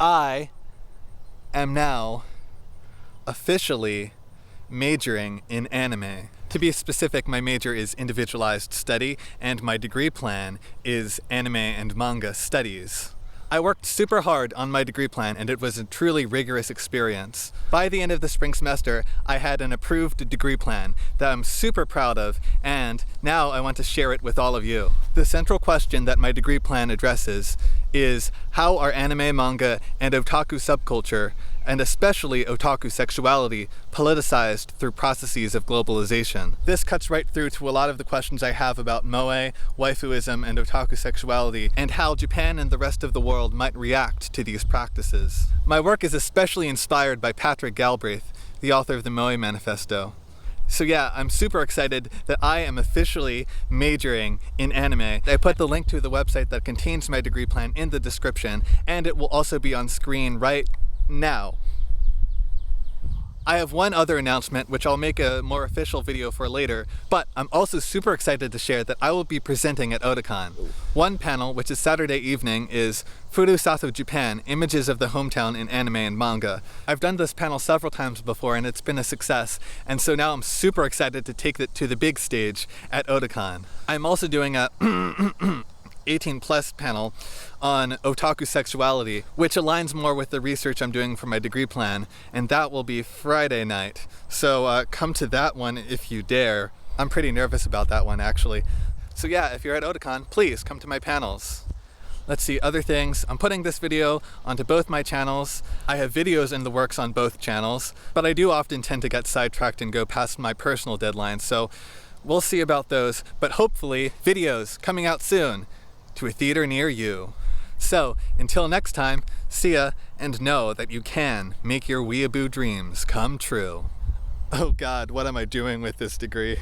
I am now officially majoring in anime. To be specific, my major is individualized study, and my degree plan is anime and manga studies. I worked super hard on my degree plan, and it was a truly rigorous experience. By the end of the spring semester, I had an approved degree plan that I'm super proud of, and now I want to share it with all of you. The central question that my degree plan addresses is how are anime, manga, and otaku subculture, and especially otaku sexuality, politicized through processes of globalization. This cuts right through to a lot of the questions I have about moe, waifuism, and otaku sexuality, and how Japan and the rest of the world might react to these practices. My work is especially inspired by Patrick Galbraith, the author of the Moe Manifesto. So yeah, I'm super excited that I am officially majoring in anime. I put the link to the website that contains my degree plan in the description, and it will also be on screen right now. I have one other announcement, which I'll make a more official video for later, but I'm also super excited to share that I will be presenting at Otakon. One panel, which is Saturday evening, is Furusato Japan, Images of the Hometown in Anime and Manga. I've done this panel several times before and it's been a success, and so now I'm super excited to take it to the big stage at Otakon. I'm also doing a 18 plus panel on otaku sexuality, which aligns more with the research I'm doing for my degree plan, and that will be Friday night. So come to that one if you dare. I'm pretty nervous about that one, actually. So yeah, if you're at Otakon, please come to my panels. Let's see, other things. I'm putting this video onto both my channels. I have videos in the works on both channels, but I do often tend to get sidetracked and go past my personal deadlines, so we'll see about those. But hopefully, videos coming out soon to a theater near you. So, until next time, see ya, and know that you can make your weeaboo dreams come true. Oh God, what am I doing with this degree?